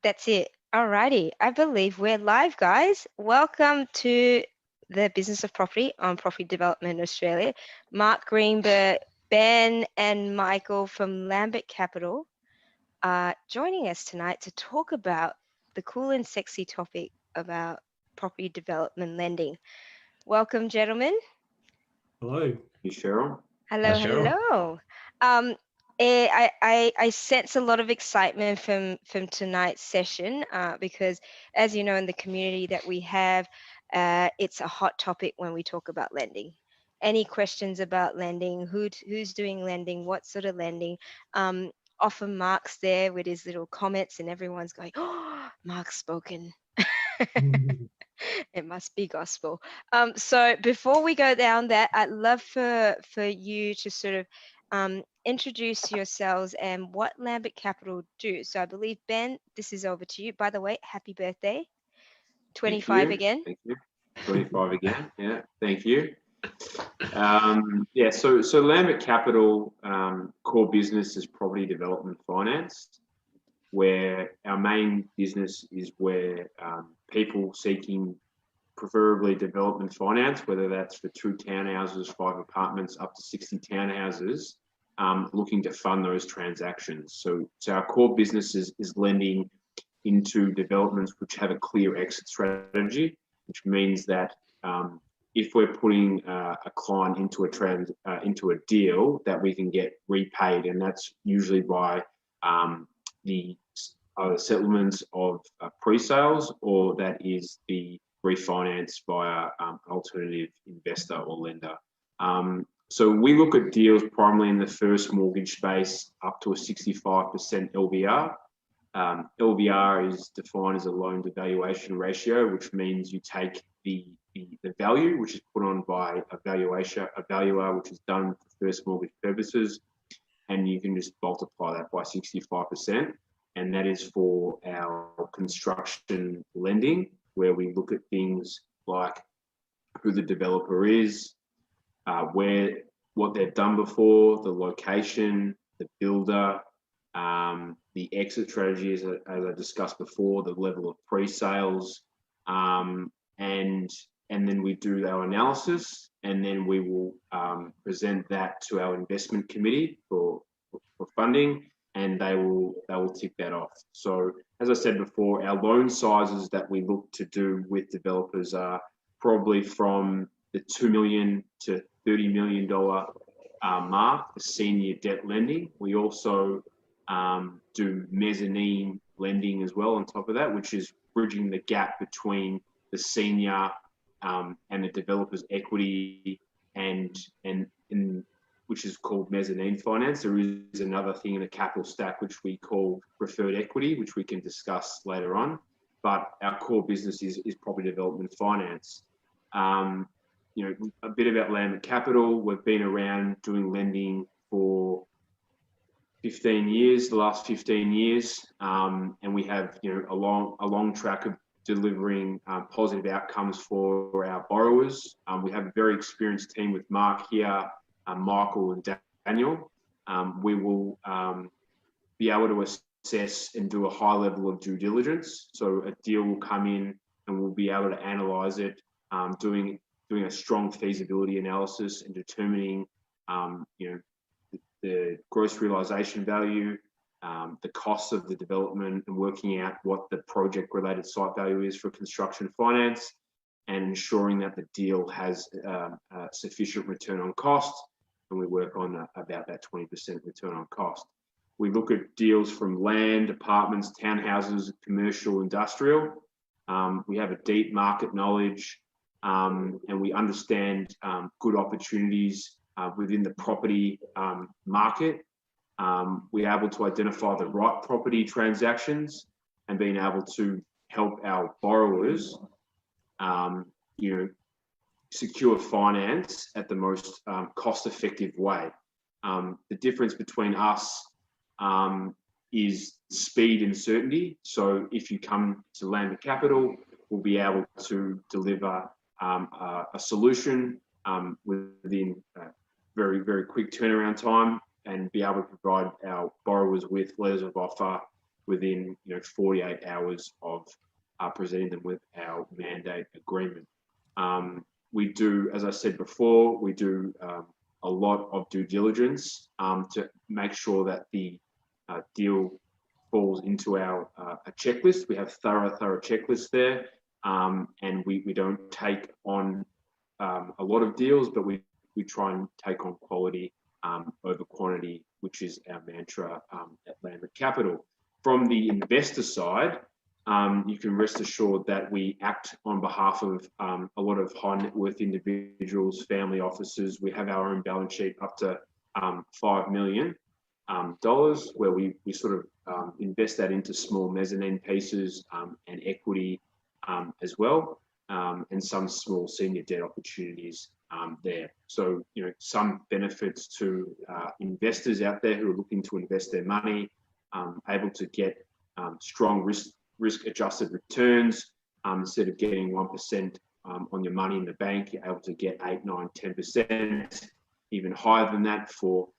That's it. Alrighty. I believe we're live, guys. Welcome to the Business of Property on Property Development Australia. Mark Greenberg, Ben and Michael from Lambert Capital are joining us tonight to talk about the cool and sexy topic about property development lending. Welcome, gentlemen. Hello. You, Cheryl. Hello, Hi, Cheryl. hello. I sense a lot of excitement from tonight's session because, as you know, in the community that we have, it's a hot topic when we talk about lending. Any questions about lending? Who's doing lending? What sort of lending? Often Mark's there with his little comments, and everyone's going, "Oh, Mark's spoken." It must be gospel. So before we go down that, I'd love for you to sort of introduce yourselves and what Lambert Capital do. So I believe, Ben, this is over to you. By the way, happy birthday. 25 again. Thank you. 25 again. Yeah, thank you. So Lambert Capital core business is property development finance, where our main business is where people seeking preferably development finance, whether that's for 2 townhouses, 5 apartments, up to 60 townhouses, looking to fund those transactions. So our core business is lending into developments which have a clear exit strategy, which means that if we're putting a client into a deal, that we can get repaid, and that's usually by the settlements of pre-sales, or that is the refinance via alternative investor or lender. So we look at deals primarily in the first mortgage space up to a 65% LVR. LVR is defined as a loan to valuation ratio, which means you take the value which is put on by a valuer, which is done for first mortgage purposes, and you can just multiply that by 65%. And that is for our construction lending, where we look at things like who the developer is, what they've done before, the location, the builder, the exit strategy, as I discussed before, the level of pre-sales, and then we do our analysis, and then we will present that to our investment committee for funding, and they will tick that off. So as I said before, our loan sizes that we look to do with developers are probably from the $2 million to $30 million mark, the senior debt lending. We also do mezzanine lending as well on top of that, which is bridging the gap between the senior and the developer's equity, and which is called mezzanine finance. There is another thing in the capital stack which we call preferred equity, which we can discuss later on. But our core business is property development finance. A bit about Lambert Capital. We've been around doing lending for 15 years, the last 15 years, and we have a long track of delivering positive outcomes for our borrowers. We have a very experienced team with Mark here, Michael and Daniel. We will be able to assess and do a high level of due diligence. So a deal will come in and we'll be able to analyse it, doing a strong feasibility analysis and determining the gross realisation value, the cost of the development, and working out what the project related site value is for construction finance, and ensuring that the deal has sufficient return on cost. And we work on about that 20% return on cost. We look at deals from land, apartments, townhouses, commercial, industrial. We have a deep market knowledge, and we understand good opportunities within the property market. We're able to identify the right property transactions and being able to help our borrowers, secure finance at the most cost-effective way. The difference between us is speed and certainty. So if you come to Lambert Capital, we'll be able to deliver a solution within a very, very quick turnaround time, and be able to provide our borrowers with letters of offer within 48 hours of presenting them with our mandate agreement. We do, as I said before, we do a lot of due diligence to make sure that the deal falls into our a checklist. We have thorough checklists there, and we don't take on a lot of deals, but we try and take on quality over quantity, which is our mantra at Lambert Capital. From the investor side, you can rest assured that we act on behalf of a lot of high net worth individuals, family offices. We have our own balance sheet up to $5 million, where we sort of invest that into small mezzanine pieces and equity as well, and some small senior debt opportunities there. So, some benefits to investors out there who are looking to invest their money, able to get strong risk-adjusted returns. Instead of getting 1% on your money in the bank, you're able to get 8, 9, 10%, even higher than that for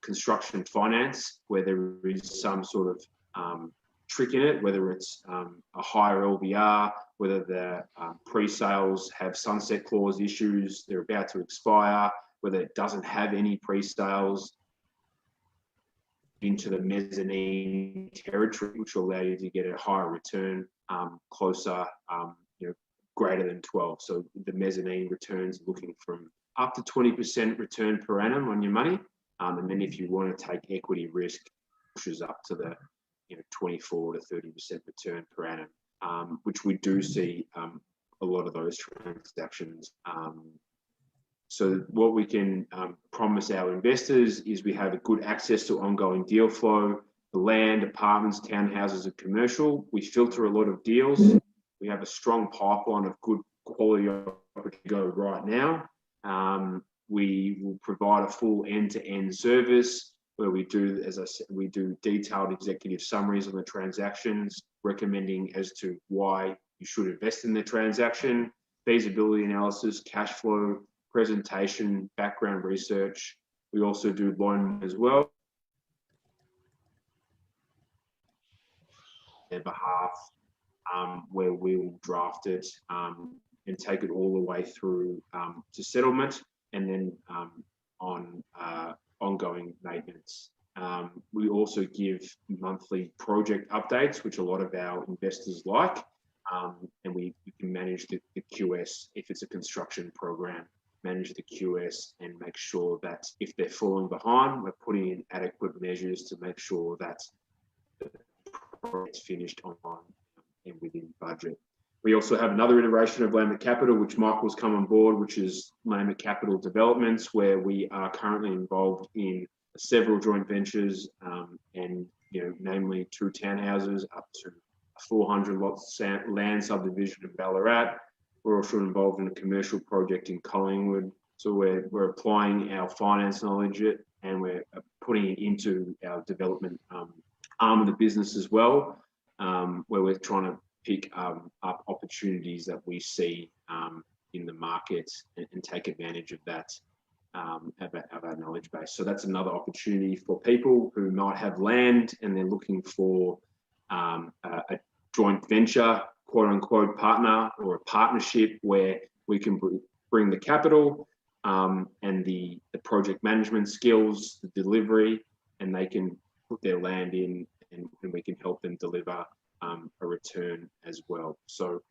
construction finance, where there is some sort of trick in it, whether it's a higher LVR, whether the pre-sales have sunset clause issues, they're about to expire, whether it doesn't have any pre-sales, into the mezzanine territory, which will allow you to get a higher return, closer, greater than 12. So the mezzanine returns looking from up to 20% return per annum on your money. And then if you want to take equity risk, pushes up to the 24 to 30% return per annum, which we do see a lot of those transactions. So what we can promise our investors is we have a good access to ongoing deal flow, the land, apartments, townhouses, and commercial. We filter a lot of deals. We have a strong pipeline of good quality to go right now. We will provide a full end-to-end service where we do, as I said, we do detailed executive summaries on the transactions, recommending as to why you should invest in the transaction, feasibility analysis, cash flow, presentation, background research. We also do loan as well. Their behalf, where we will draft it and take it all the way through to settlement, and then on ongoing maintenance. We also give monthly project updates, which a lot of our investors like, and we can manage the QS if it's a construction program, manage the QS and make sure that if they're falling behind, we're putting in adequate measures to make sure that the project's finished on time and within budget. We also have another iteration of Lambert Capital, which Michael's come on board, which is Lambert Capital Developments, where we are currently involved in several joint ventures, and namely 2 townhouses up to 400 lots land subdivision in Ballarat. We're also involved in a commercial project in Collingwood. So we're applying our finance knowledge and we're putting it into our development arm of the business as well, where we're trying to pick up opportunities that we see in the market and take advantage of that, of our knowledge base. So that's another opportunity for people who might have land and they're looking for a joint venture, quote unquote, partner or a partnership where we can bring the capital and the project management skills, the delivery, and they can put their land in and we can help them deliver a return as well. So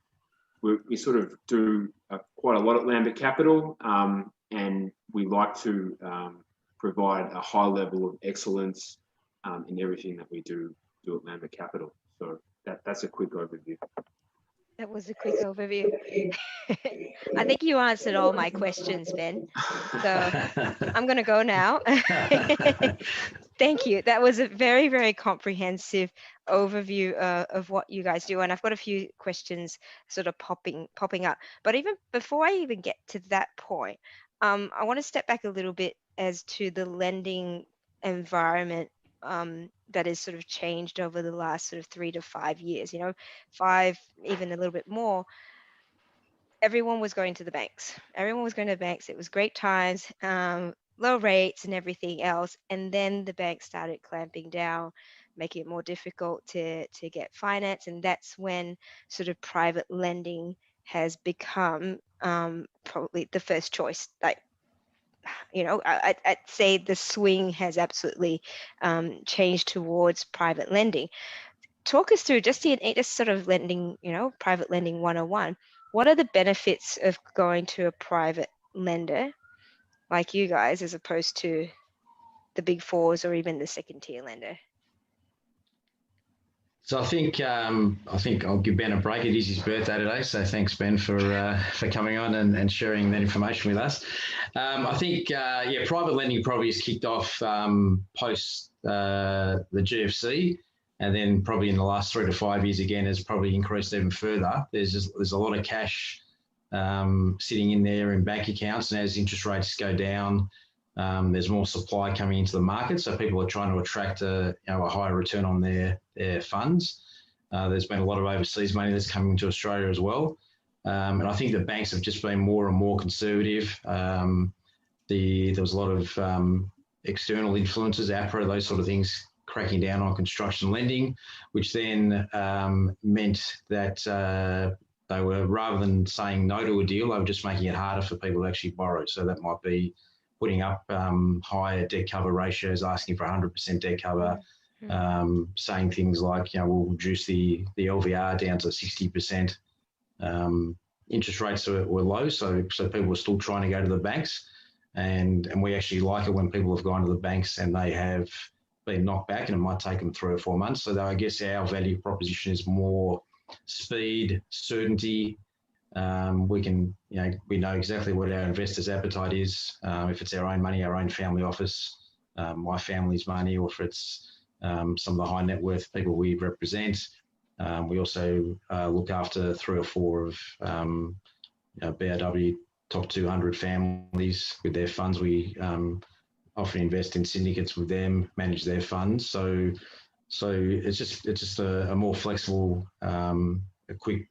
we sort of do quite a lot at Lambert Capital, and we like to provide a high level of excellence in everything that we do at Lambert Capital. So that's a quick overview. That was a quick overview. I think you answered all my questions, Ben. So I'm going to go now. Thank you. That was a very, very comprehensive overview of what you guys do. And I've got a few questions sort of popping up. But even before I even get to that point, I want to step back a little bit as to the lending environment that has sort of changed over the last sort of 3 to 5 years, 5, even a little bit more. Everyone was going to the banks. It was great times, low rates and everything else. And then the banks started clamping down. making it more difficult to get finance. And that's when sort of private lending has become probably the first choice. Like, I'd say the swing has absolutely changed towards private lending. Talk us through just sort of lending, private lending 101. What are the benefits of going to a private lender like you guys as opposed to the big fours or even the second tier lender? So I think I'll give Ben a break. It is his birthday today, so thanks, Ben, for coming on and sharing that information with us. I think private lending probably has kicked off post the GFC, and then probably in the last 3 to 5 years again has probably increased even further. There's a lot of cash sitting in there in bank accounts, and as interest rates go down, there's more supply coming into the market, so people are trying to attract a higher return on their funds. There's been a lot of overseas money that's coming into Australia as well, and I think the banks have just been more and more conservative. There was a lot of external influences, APRA, those sort of things, cracking down on construction lending, which then meant that they were, rather than saying no to a deal, they were just making it harder for people to actually borrow. So that might be putting up higher debt cover ratios, asking for 100% debt cover, saying things like, we'll reduce the LVR down to 60%. Interest rates were low, so people were still trying to go to the banks. And we actually like it when people have gone to the banks and they have been knocked back, and it might take them 3 or 4 months. So I guess our value proposition is more speed, certainty. We know exactly what our investors' appetite is. If it's our own money, our own family office, my family's money, or if it's some of the high net worth people we represent. We also look after 3 or 4 of BRW top 200 families with their funds. We often invest in syndicates with them, manage their funds. So it's just a more flexible, a quick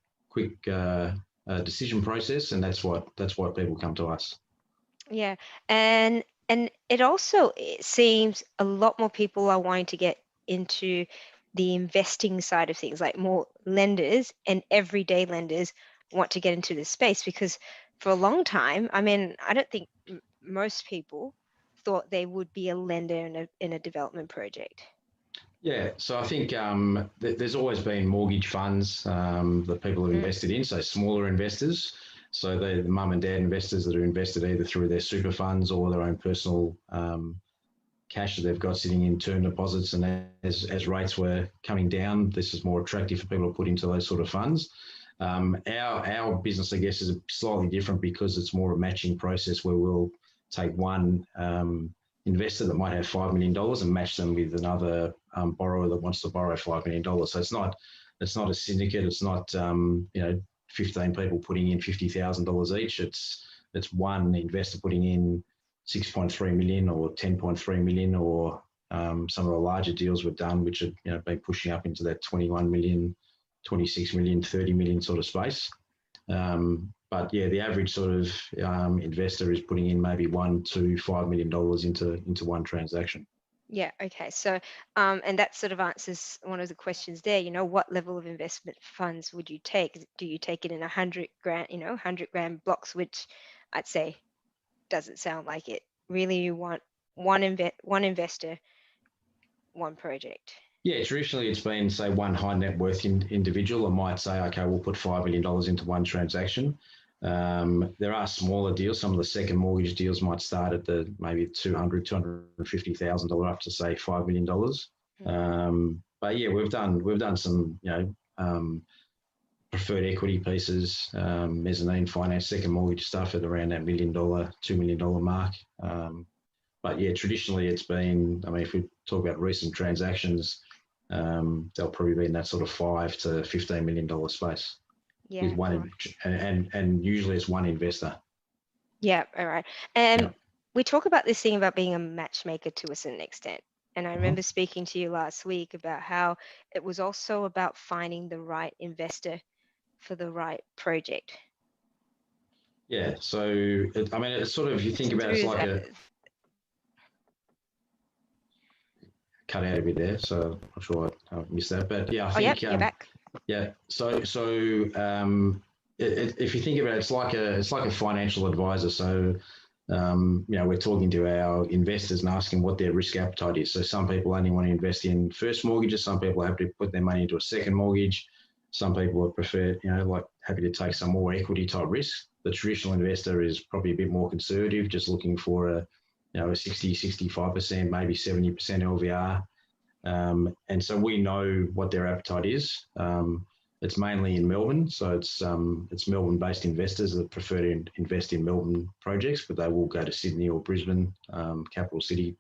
decision process, and that's why people come to us. Yeah, and it seems a lot more people are wanting to get into the investing side of things, like more lenders and everyday lenders want to get into this space, because for a long time, I mean, I don't think most people thought they would be a lender in a development project. Yeah, so I think there's always been mortgage funds that people have invested in, so smaller investors. So the mum and dad investors that are invested either through their super funds or their own personal cash that they've got sitting in term deposits. And as rates were coming down, this is more attractive for people to put into those sort of funds. Our business, I guess, is slightly different because it's more a matching process where we'll take one investor that might have $5 million and match them with another borrower that wants to borrow $5 million. So it's not a syndicate. It's not 15 people putting in $50,000 each. It's one investor putting in 6.3 million or 10.3 million, or some of the larger deals we've done, which have been pushing up into that 21 million, 26 million, 30 million sort of space. But yeah, the average sort of investor is putting in maybe $1 to $5 million into one transaction. Yeah. Okay. So, and that sort of answers one of the questions there. What level of investment funds would you take? Do you take it in 100 grand, 100 grand blocks, which I'd say doesn't sound like it. Really, you want one investor, one project. Yeah, traditionally it's been, say, one high net worth individual that might say, okay, we'll put $5 million into one transaction. There are smaller deals. Some of the second mortgage deals might start at the maybe $250,000 up to, say, $5 million. But yeah, we've done some preferred equity pieces, mezzanine finance, second mortgage stuff at around that $1 million, $2 million mark. But yeah, traditionally it's been, if we talk about recent transactions, they'll probably be in that sort of $5 to $15 million space. Yeah. With one, and usually it's one investor. Yeah. All right. And we talk about this thing about being a matchmaker to a certain extent. And I remember speaking to you last week about how it was also about finding the right investor for the right project. Yeah. So, it's sort of, you think about it, it's like cut out a bit there, so I'm sure I missed that. But yeah, I think Yep, you're back. yeah. So if you think about it, it's like a financial advisor. So we're talking to our investors and asking what their risk appetite is. So some people only want to invest in first mortgages. Some people have to put their money into a second mortgage. Some people would prefer, like happy to take some more equity type risk. The traditional investor is probably a bit more conservative, just looking for a 60, 65%, maybe 70% LVR. And so we know what their appetite is. It's mainly in Melbourne, so it's Melbourne-based investors that prefer to invest in Melbourne projects, but they will go to Sydney or Brisbane, capital city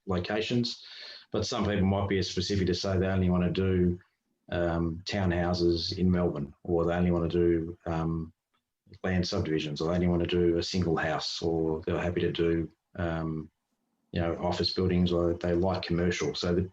locations. But some people might be as specific to say they only want to do townhouses in Melbourne, or they only want to do land subdivisions, or they only want to do a single house, or they're happy to do office buildings, or they like commercial. So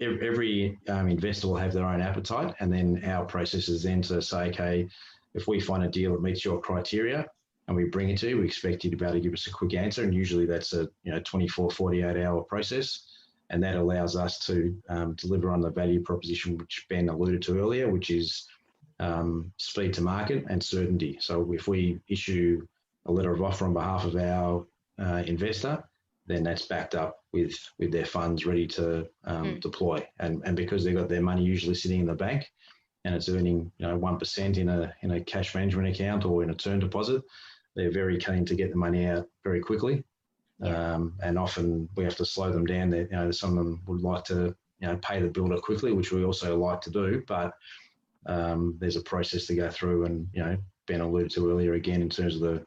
every investor will have their own appetite, and then our process is then to say, okay, if we find a deal that meets your criteria and we bring it to you, we expect you to be able to give us a quick answer, and usually that's a 24, 48-hour process, and that allows us to deliver on the value proposition which Ben alluded to earlier, which is speed to market and certainty. So if we issue a letter of offer on behalf of our investor, then that's backed up with their funds ready to deploy. And because they've got their money usually sitting in the bank and it's earning 1% in a cash management account or in a term deposit, they're very keen to get the money out very quickly. And often we have to slow them down. Some of them would like to pay the builder quickly, which we also like to do, but there's a process to go through. And Ben alluded to earlier again in terms of the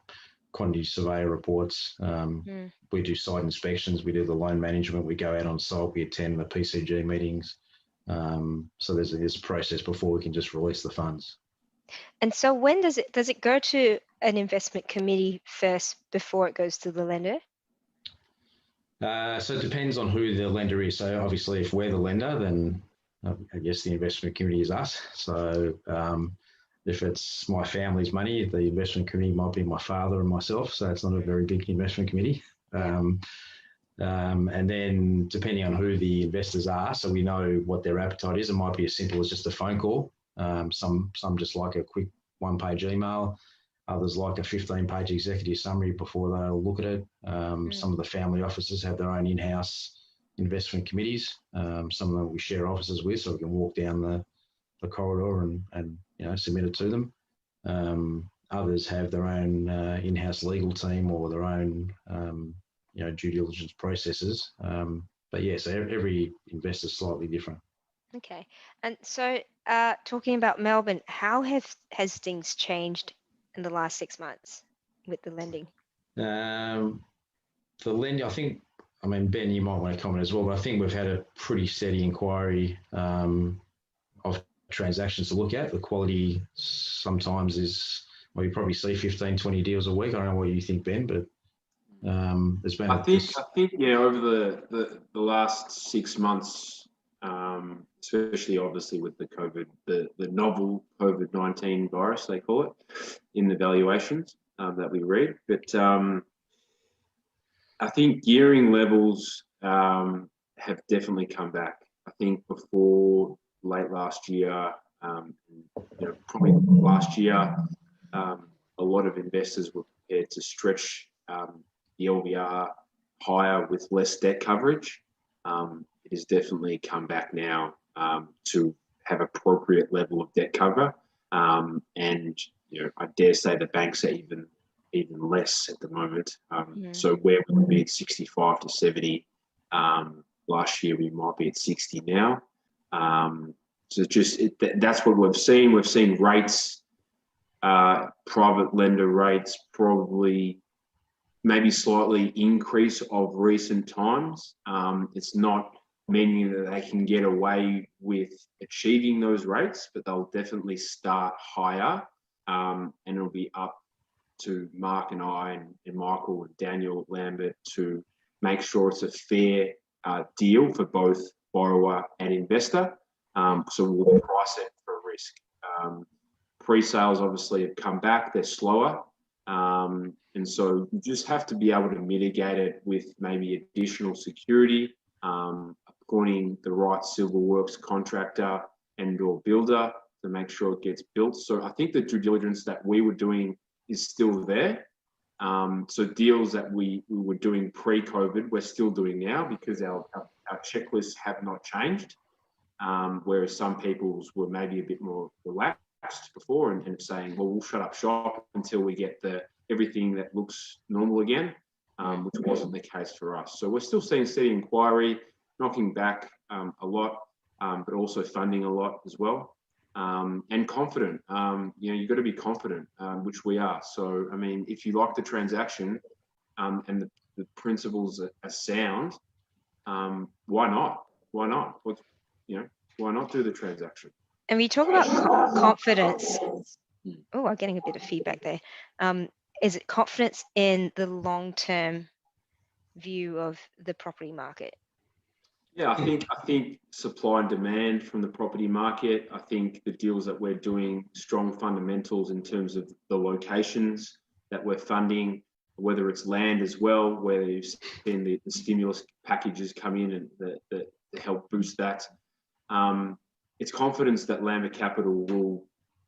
quantity surveyor reports. We do site inspections, we do the loan management, we go out on site, we attend the PCG meetings. So there's a process before we can just release the funds. And so when does it go to an investment committee first before it goes to the lender? So it depends on who the lender is. So obviously if we're the lender, then I guess the investment committee is us. So if it's my family's money, the investment committee might be my father and myself. So it's not a very big investment committee. And then depending on who the investors are, so we know what their appetite is. It might be as simple as just a phone call. Some just like a quick one-page email. Others like a 15-page executive summary before they'll look at it. Some of the family offices have their own in-house investment committees. Some of them we share offices with, so we can walk down the corridor and submit it to them. Others have their own in-house legal team or their own due diligence processes. But yeah, so every investor is slightly different. Okay, and so talking about Melbourne, how has things changed in the last 6 months with the lending? The lending, I think, Ben, you might want to comment as well, but I think we've had a pretty steady inquiry of transactions to look at. The quality sometimes is, well, you probably see 15, 20 deals a week. I don't know what you think, Ben, but there's been. I think over the last 6 months, especially obviously with the COVID, the novel COVID-19 virus, they call it, in the valuations that we read. But I think gearing levels have definitely come back. I think before late last year, probably last year, a lot of investors were prepared to stretch the LVR higher with less debt coverage. It has definitely come back now to have appropriate level of debt cover, and I dare say the banks are even less at the moment. So where we would be at 65 to 70 last year, we might be at 60 now. So that's what we've seen. We've seen rates, private lender rates, probably maybe slightly increase of recent times. It's not meaning that they can get away with achieving those rates, but they'll definitely start higher, and it'll be up to Mark and I and Michael and Daniel at Lambert to make sure it's a fair deal for both borrower and investor. So we'll price it for risk. Pre-sales obviously have come back, they're slower. And so you just have to be able to mitigate it with maybe additional security, a appointing the right civil works contractor and or builder to make sure it gets built. So I think the due diligence that we were doing is still there. So deals that we were doing pre-COVID, we're still doing now because our checklists have not changed. Whereas some people's were maybe a bit more relaxed before and saying, well, we'll shut up shop until we get everything that looks normal again, which wasn't the case for us. So we're still seeing steady inquiry, knocking back a lot, but also funding a lot as well. And confident, you've got to be confident, which we are. So, I mean, if you like the transaction and the principles are sound, why not? Why not? Why not do the transaction? And we talk about confidence. Oh, I'm getting a bit of feedback there. Is it confidence in the long-term view of the property market? Yeah, I think supply and demand from the property market. I think the deals that we're doing, strong fundamentals in terms of the locations that we're funding, whether it's land as well, where you've seen the stimulus packages come in and to help boost that. It's confidence that Lambert Capital will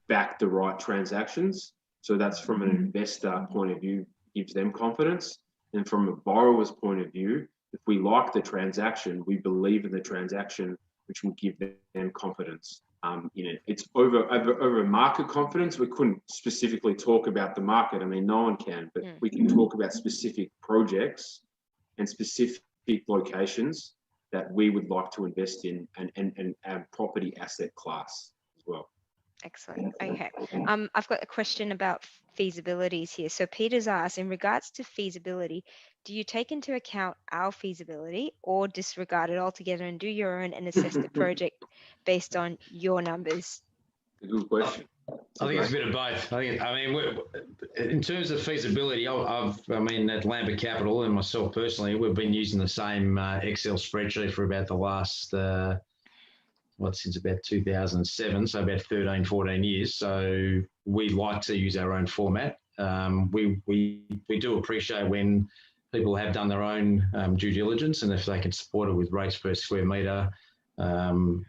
back the right transactions. So that's from an investor point of view, gives them confidence. And from a borrower's point of view, if we like the transaction, we believe in the transaction, which will give them confidence. It's over market confidence. We couldn't specifically talk about the market. I mean, no one can, but we can talk about specific projects and specific locations that we would like to invest in and property asset class as well. Excellent. Okay. I've got a question about feasibilities here. So Peter's asked, in regards to feasibility, do you take into account our feasibility or disregard it altogether and do your own and assess the project based on your numbers? Good question. I think it's a bit of both. In terms of feasibility, at Lambert Capital and myself personally, we've been using the same Excel spreadsheet for about the last, since about 2007, so about 13, 14 years. So we like to use our own format. We do appreciate when people have done their own due diligence and if they can support it with rates per square metre,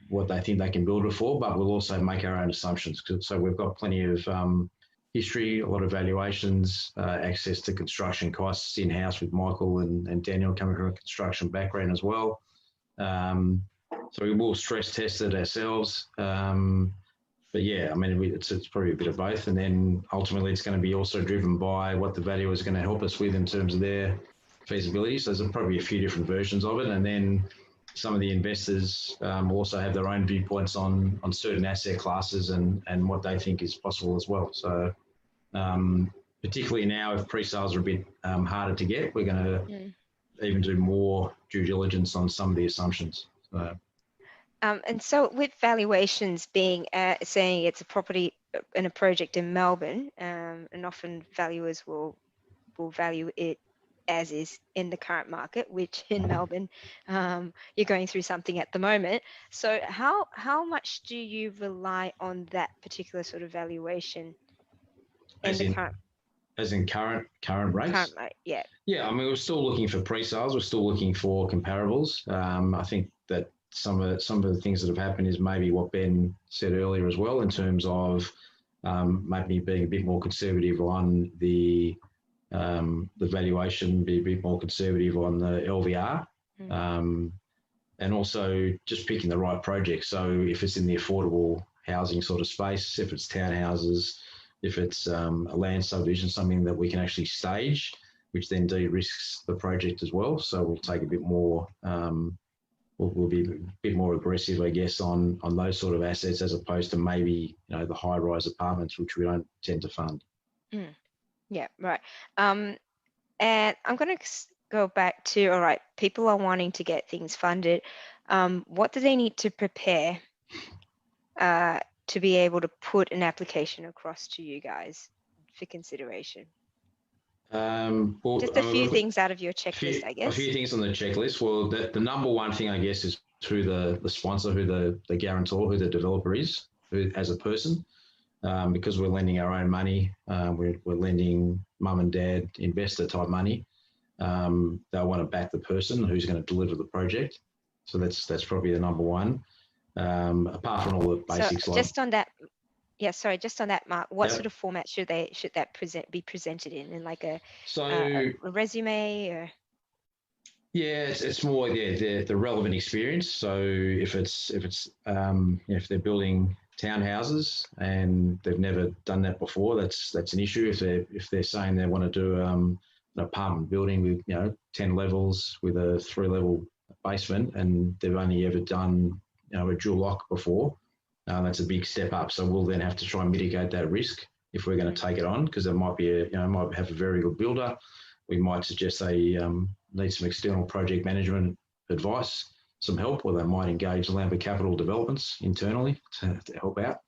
what they think they can build it for, but we'll also make our own assumptions. So we've got plenty of history, a lot of valuations, access to construction costs in-house with Michael and Daniel coming from a construction background as well. So we will stress test it ourselves. But yeah, it's probably a bit of both. And then ultimately it's going to be also driven by what the valuer is going to help us with in terms of their feasibility. So there's probably a few different versions of it. And then some of the investors will also have their own viewpoints on certain asset classes and what they think is possible as well. So particularly now, if pre-sales are a bit harder to get, we're going to even do more due diligence on some of the assumptions. So. And so with valuations being saying it's a property and a project in Melbourne, and often valuers will value it as is in the current market, which in Melbourne, you're going through something at the moment. So how much do you rely on that particular sort of valuation As in current rates? Current rate, yeah. Yeah, we're still looking for pre-sales. We're still looking for comparables. I think that some of the things that have happened is maybe what Ben said earlier as well, in terms of maybe being a bit more conservative on the valuation, be a bit more conservative on the LVR, and also just picking the right project. So if it's in the affordable housing sort of space, if it's townhouses, if it's a land subdivision, something that we can actually stage, which then de-risks the project as well. So we'll take a bit more. We'll be a bit more aggressive, I guess, on those sort of assets as opposed to maybe the high-rise apartments, which we don't tend to fund. Yeah, right. And I'm going to go back to, all right, people are wanting to get things funded. What do they need to prepare to be able to put an application across to you guys for consideration? Just a few things out of your checklist, I guess. A few things on the checklist. Well, the number one thing, I guess, is through the sponsor, who the guarantor, who the developer is, who, as a person. Because we're lending our own money, we're lending mum and dad investor type money. They'll want to back the person who's going to deliver the project. So that's probably the number one. Apart from all the basics. So just on that, just on that, Mark, what Yep. sort of format should that be presented in like a resume or? Yeah, it's more the relevant experience. So if they're building townhouses and they've never done that before, that's an issue. If they're saying they want to do an apartment building with 10 levels with a 3-level basement and they've only ever done a dual lock before, that's a big step up. So we'll then have to try and mitigate that risk if we're going to take it on, because it might be might have a very good builder. We might suggest they need some external project management advice, some help, or they might engage Lambert Capital Developments internally to help out.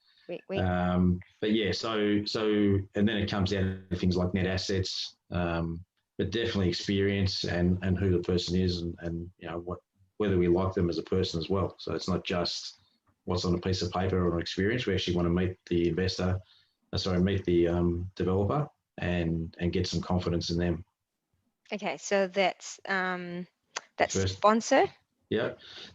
But yeah, so and then it comes down to things like net assets, but definitely experience and who the person is and whether we like them as a person as well. So it's not just what's on a piece of paper or an experience. We actually want to meet the developer and get some confidence in them. Okay, so that's First. sponsor. Yeah.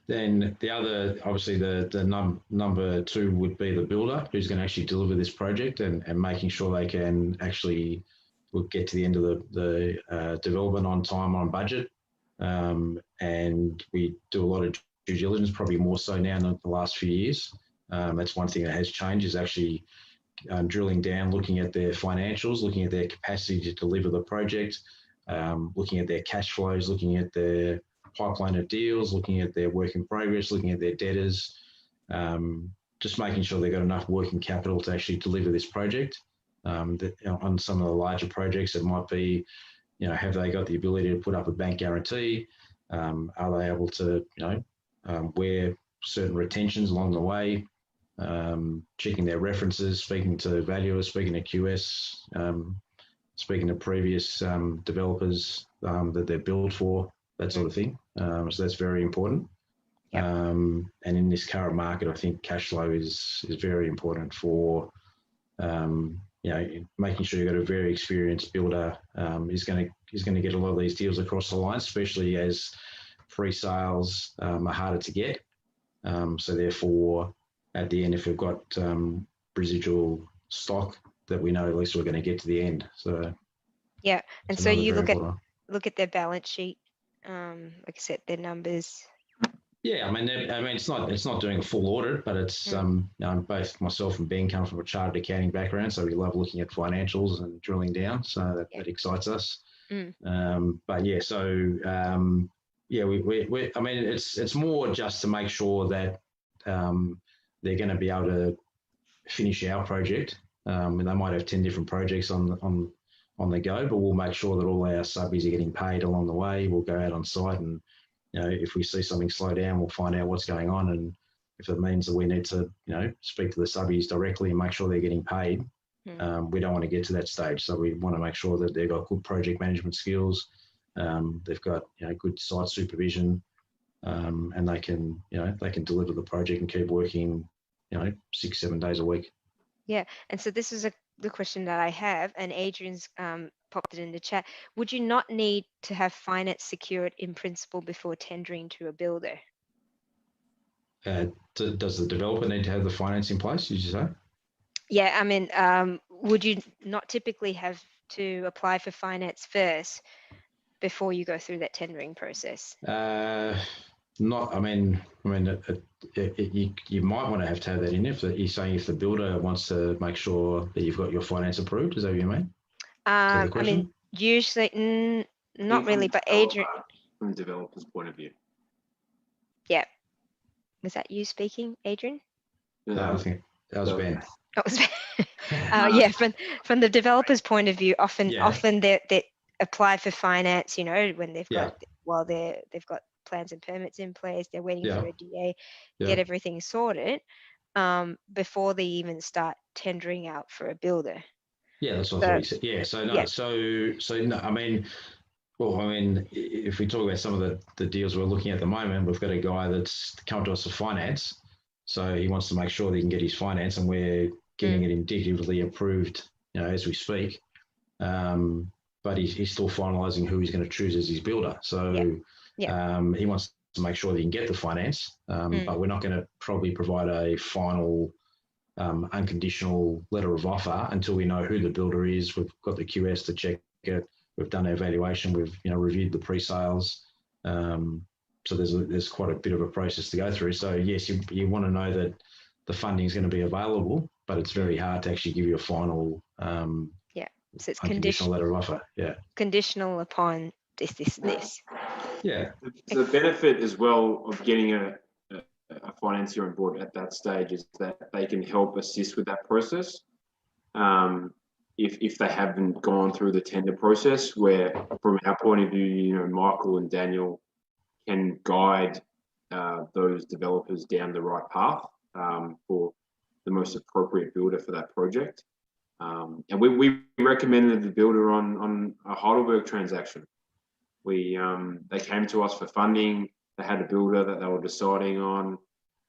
Then the other, obviously, the number two would be the builder who's going to actually deliver this project and making sure they can actually get to the end of the development on time, on budget. And we do a lot of due diligence, probably more so now than the last few years. That's one thing that has changed, is actually drilling down, looking at their financials, looking at their capacity to deliver the project, looking at their cash flows, looking at their pipeline of deals, looking at their work in progress, looking at their debtors, just making sure they've got enough working capital to actually deliver this project. On some of the larger projects, it might be, have they got the ability to put up a bank guarantee? Are they able to, wear certain retentions along the way? Checking their references, speaking to valuers, speaking to QS, speaking to previous developers that they're built for, that sort of thing. So that's very important. Yep. And in this current market, I think cash flow is very important for, making sure you've got a very experienced builder is going to get a lot of these deals across the line, especially as pre-sales are harder to get. So therefore, at the end, if we've got residual stock, that we know at least we're going to get to the end. So yeah, and so you look at their balance sheet, like I said, their numbers. Yeah, I mean, it's not doing a full audit, but it's both myself and Ben come from a chartered accounting background, so we love looking at financials and drilling down. So that excites us. But yeah, so we I mean, it's more just to make sure that they're going to be able to finish our project. And they might have 10 different projects on the go, but we'll make sure that all our subbies are getting paid along the way. We'll go out on site and, if we see something slow down, we'll find out what's going on. And if it means that we need to, speak to the subbies directly and make sure they're getting paid, we don't want to get to that stage. So we want to make sure that they've got good project management skills. They've got, good site supervision, and they can deliver the project and keep working, 6-7 days a week. Yeah, and so this is the question that I have, and Adrian's popped it in the chat. Would you not need to have finance secured in principle before tendering to a builder? Does the developer need to have the finance in place, did you say? Yeah, I mean, would you not typically have to apply for finance first before you go through that tendering process? Not, I mean, you might want to have that in if you're saying if the builder wants to make sure that you've got your finance approved. Is that what you mean? I mean, usually, not really, but Adrian. From the developer's point of view. Yeah. Was that you speaking, Adrian? No, I think that was Ben. Oh, it was Ben. Yeah, from the developer's point of view, often they apply for finance, when they've got they've got plans and permits in place, they're waiting for a DA, get everything sorted before they even start tendering out for a builder. Yeah, that's what I said. Yeah, so no, I mean, if we talk about some of the deals we're looking at the moment, we've got a guy that's come to us for finance, so he wants to make sure that he can get his finance, and we're getting it indicatively approved, as we speak. But he's still finalising who he's going to choose as his builder. So he wants to make sure that you can get the finance, but we're not going to probably provide a final unconditional letter of offer until we know who the builder is. We've got the QS to check it. We've done our valuation. We've reviewed the pre-sales. So there's quite a bit of a process to go through. So yes, you want to know that the funding is going to be available, but it's very hard to actually give you a final so it's unconditional letter of offer. Yeah, conditional upon this. Yeah. The benefit as well of getting a financier on board at that stage is that they can help assist with that process. If they haven't gone through the tender process, where from our point of view, Michael and Daniel can guide those developers down the right path for the most appropriate builder for that project. And we recommended the builder on a Heidelberg transaction. They came to us for funding. They had a builder that they were deciding on.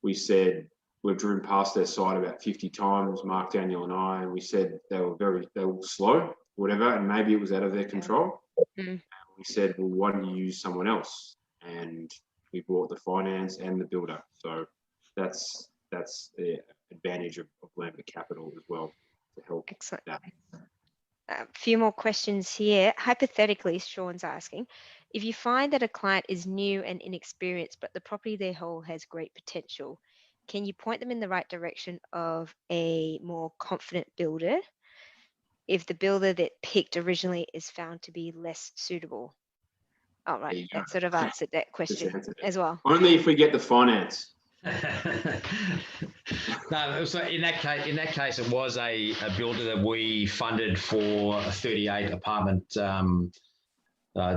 We said, we've driven past their site about 50 times, Mark, Daniel and I, and we said they were slow, whatever, and maybe it was out of their control. We said, well, why don't you use someone else? And we brought the finance and the builder. So that's the advantage of Lambert Capital as well, to help. Excellent. That. A few more questions here. Hypothetically, Sean's asking, if you find that a client is new and inexperienced, but the property they hold has great potential, can you point them in the right direction of a more confident builder if the builder that picked originally is found to be less suitable? All right, that sort of answered that question as well. Only if we get the finance. No, so in that case, it was a builder that we funded for a 38 apartment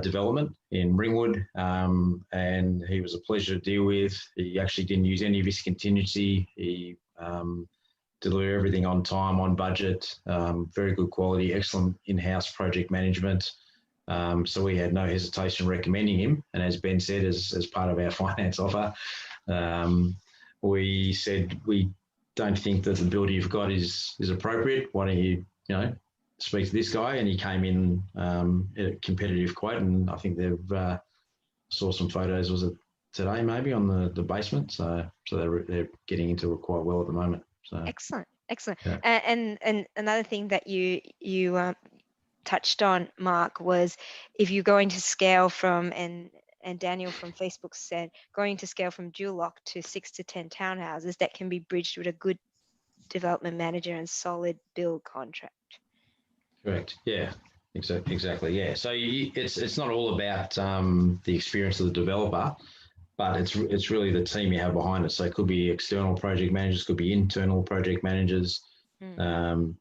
development in Ringwood, and he was a pleasure to deal with. He actually didn't use any of his contingency. He delivered everything on time, on budget, very good quality, excellent in-house project management. So we had no hesitation recommending him. And as Ben said, as part of our finance offer, we said we don't think that the builder you've got is appropriate. Why don't you speak to this guy? And he came in at a competitive quote, and I think they've saw some photos. Was it today? Maybe on the basement. So they're getting into it quite well at the moment. So excellent. Yeah. And another thing that you touched on, Mark, was if you're going to scale from and Daniel from Facebook said, going to scale from dual lock to 6 to 10 townhouses, that can be bridged with a good development manager and solid build contract. Correct. Yeah. Exactly. Yeah. So it's not all about the experience of the developer, but it's really the team you have behind it. So it could be external project managers, could be internal project managers.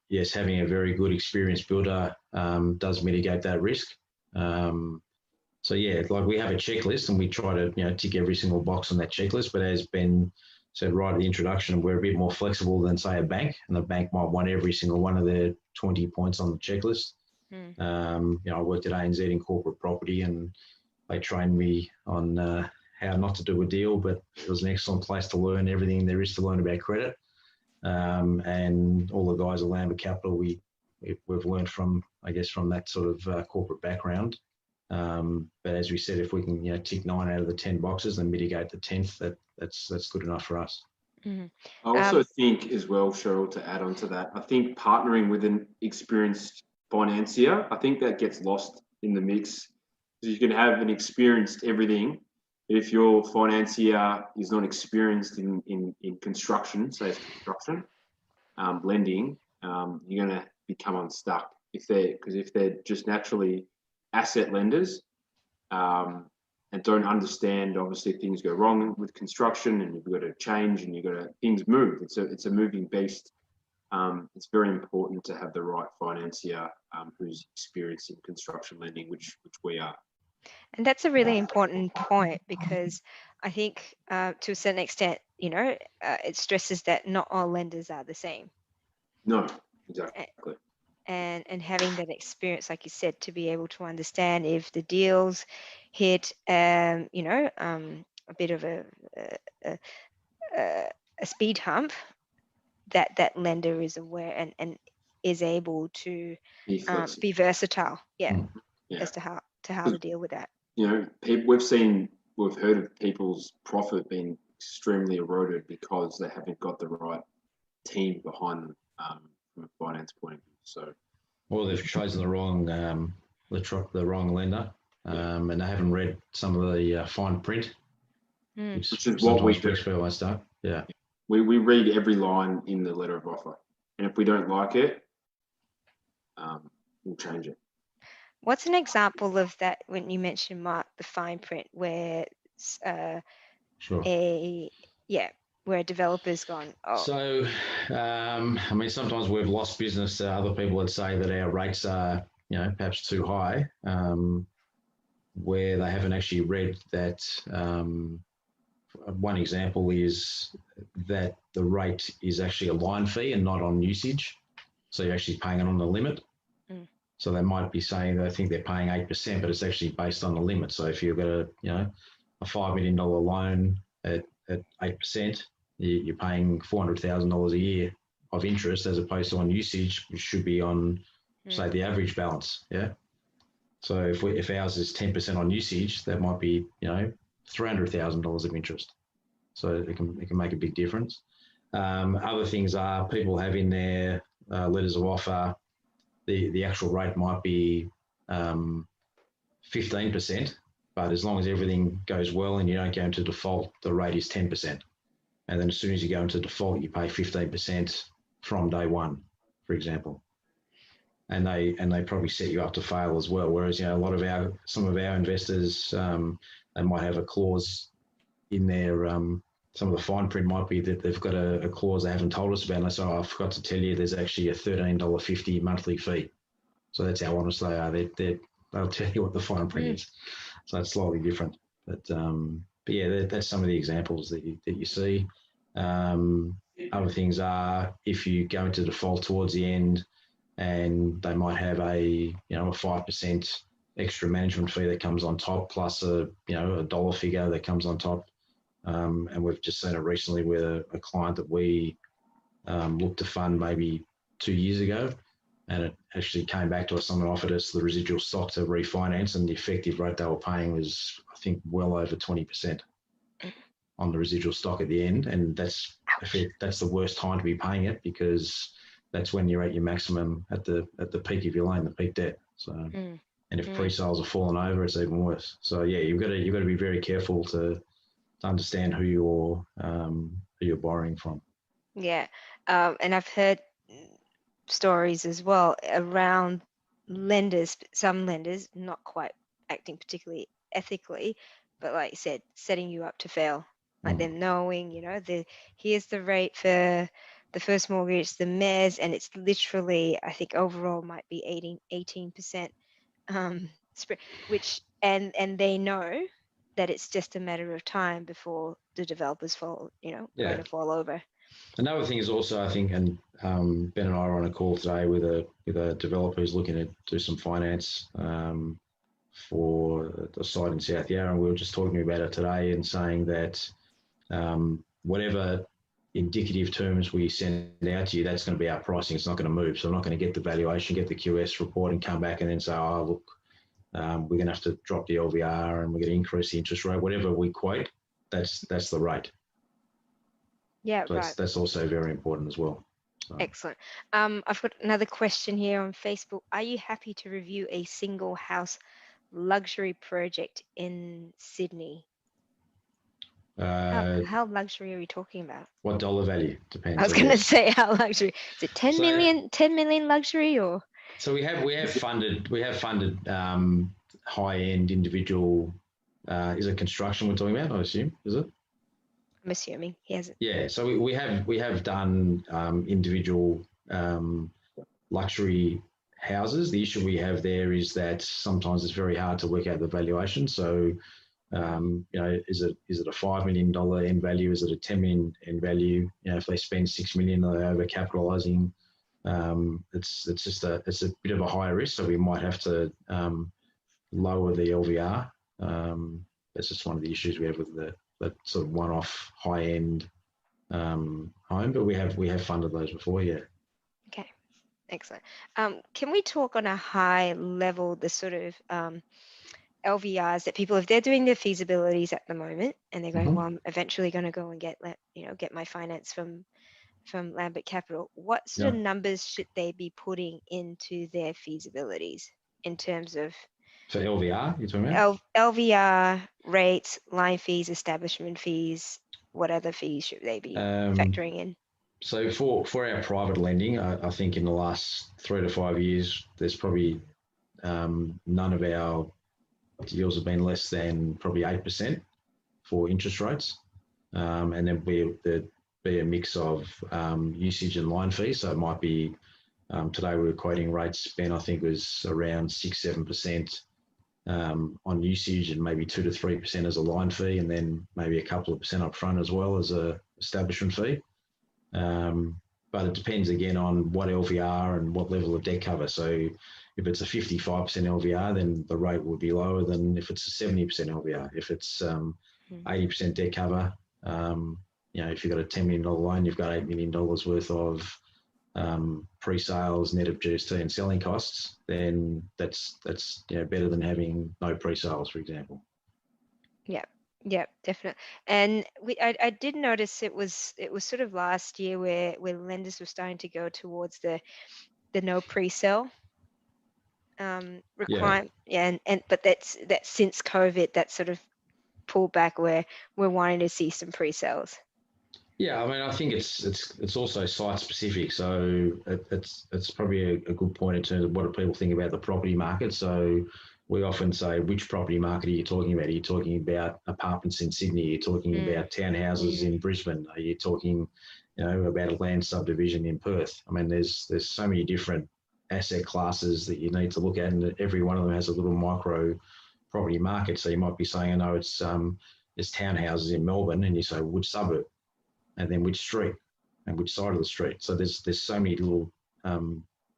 Yes, having a very good experienced builder does mitigate that risk. So yeah, like we have a checklist and we try to tick every single box on that checklist. But as Ben said right at the introduction, we're a bit more flexible than say a bank, and the bank might want every single one of their 20 points on the checklist. I worked at ANZ in corporate property, and they trained me on how not to do a deal, but it was an excellent place to learn everything there is to learn about credit. And all the guys at Lambert Capital, we've learned from that sort of corporate background. But as we said, if we can tick 9 out of the 10 boxes and mitigate the 10th, that's good enough for us. I also think as well, Cheryl, to add on to that, I think partnering with an experienced financier, I think that gets lost in the mix. Because you can have an experienced everything. If your financier is not experienced in construction, say it's construction, lending, you're going to become unstuck if they're just naturally asset lenders and don't understand. Obviously, things go wrong with construction, and you've got to change, and things move. It's a moving beast. It's very important to have the right financier who's experienced in construction lending, which we are. And that's a really important point, because I think to a certain extent, it stresses that not all lenders are the same. No, exactly. And having that experience, like you said, to be able to understand if the deals hit, a bit of a speed hump, that lender is aware and is able to be versatile, as to how to deal with that. We've seen we've heard of people's profit being extremely eroded because they haven't got the right team behind them from a finance point of view. So, or they've chosen the wrong lender, and they haven't read some of the fine print, which is what we do. Yeah. We read every line in the letter of offer, and if we don't like it, we'll change it. What's an example of that when you mentioned, Mark, the fine print where Sure. where a developer's gone, oh. So, I mean, sometimes we've lost business to other people that say that our rates are, perhaps too high, where they haven't actually read that. One example is that the rate is actually a line fee and not on usage. So you're actually paying it on the limit. So they might be saying they think they're paying 8%, but it's actually based on the limit. So if you've got a $5 million loan at 8%, you're paying $400,000 a year of interest as opposed to on usage, which should be on, say, the average balance. Yeah. So if ours is 10% on usage, that might be, $300,000 of interest. So it can make a big difference. Other things are people have in their letters of offer, the actual rate might be 15%, but as long as everything goes well and you don't go into default, the rate is 10%. And then as soon as you go into default, you pay 15% from day one, for example. And they probably set you up to fail as well. Whereas, some of our investors, they might have a clause in their, some of the fine print might be that they've got a clause they haven't told us about. And they say, I forgot to tell you there's actually a $13.50 monthly fee. So that's how honest they are. They'll tell you what the fine print is. So it's slightly different. But yeah, that's some of the examples that you see. Other things are if you go into default towards the end and they might have a 5% extra management fee that comes on top, plus a dollar figure that comes on top. And we've just seen it recently with a client that we looked to fund maybe 2 years ago, and it actually came back to us. Someone offered us the residual stock to refinance, and the effective rate they were paying was, I think, well over 20% on the residual stock at the end. And that's the worst time to be paying it, because that's when you're at your maximum at the peak of your loan, the peak debt. So, and if pre-sales are falling over, it's even worse. So yeah, you've got to be very careful to understand who you're borrowing from. Yeah, and I've heard stories as well around lenders, some lenders not quite acting particularly ethically, but like you said, setting you up to fail. Like them knowing, here's the rate for the first mortgage, the mezz, and it's literally, I think overall might be 18%, which and they know that it's just a matter of time before the developers fall, going to fall over. Another thing is also, I think, and Ben and I are on a call today with a developer who's looking to do some finance for the site in South Yarra, and we were just talking about it today and saying that whatever indicative terms we send out to you, that's going to be our pricing. It's not going to move. So I'm not going to get the valuation, get the QS report and come back and then say, oh, look, we're going to have to drop the LVR and we're going to increase the interest rate. Whatever we quote, that's the rate. Yeah, so right. That's also very important as well. So. Excellent. I've got another question here on Facebook. Are you happy to review a single house luxury project in Sydney? How luxury are we talking about? What dollar value? Depends. I was going to say how luxury. Is it 10 million luxury or? So we have funded high-end individual. Is it construction we're talking about? I assume, is it? I'm assuming he has it. Yeah. So we have done individual luxury houses. The issue we have there is that sometimes it's very hard to work out the valuation. So is it a $5 million end value? Is it a $10 million end value? If they spend $6 million, are they overcapitalizing? It's a bit of a higher risk, so we might have to lower the LVR. That's just one of the issues we have with that sort of one-off high-end home. But we have funded those before, yeah. Okay, excellent. Can we talk on a high level the sort of LVRs that people, if they're doing their feasibilities at the moment and they're going, Mhm. well, I'm eventually going to go and get my finance from Lambert Capital, what sort Yeah. of numbers should they be putting into their feasibilities in terms of For LVR, you're talking about? LVR rates, line fees, establishment fees? What other fees should they be factoring in? So for our private lending, I think in the last 3 to 5 years, there's probably none of our deals have been less than probably 8% for interest rates. And then there'd be a mix of usage and line fees. So it might be, today we were quoting rates, Ben, I think was around 6-7% on usage and maybe 2 to 3% as a line fee, and then maybe a couple of percent up front as well as a establishment fee. But it depends again on what LVR and what level of debt cover. So if it's a 55% LVR, then the rate will be lower than if it's a 70% LVR. If it's 80% debt cover, if you've got a $10 million loan, you've got $8 million worth of pre-sales, net of GST and selling costs, then that's better than having no pre-sales, for example. Yeah, definitely. And I did notice it was sort of last year where lenders were starting to go towards the no pre-sale requirement. Yeah, but that's since COVID, that sort of pulled back where we're wanting to see some pre-sales. Yeah, I mean, I think it's also site specific. So it's probably a good point in terms of what do people think about the property market. So we often say, which property market are you talking about? Are you talking about apartments in Sydney? Are you talking about townhouses in Brisbane? Are you talking, about a land subdivision in Perth? I mean, there's so many different asset classes that you need to look at, and every one of them has a little micro property market. So you might be saying, I know it's townhouses in Melbourne, and you say which suburb, and then which street, and which side of the street. So there's so many little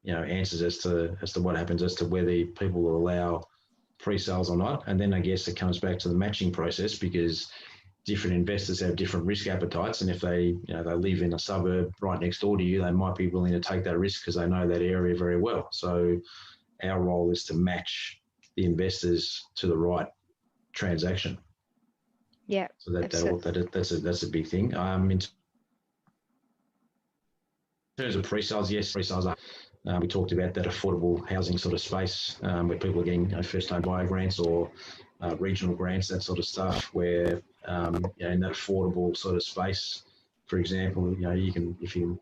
answers as to what happens as to whether people will allow pre-sales or not. And then I guess it comes back to the matching process, because different investors have different risk appetites, and if they live in a suburb right next door to you, they might be willing to take that risk because they know that area very well. So our role is to match the investors to the right transaction. Yeah. So that's a big thing. In terms of pre-sales, yes, pre-sales are. We talked about that affordable housing sort of space where people are getting first-time buyer grants or regional grants, that sort of stuff. Where in that affordable sort of space, for example, you can, if you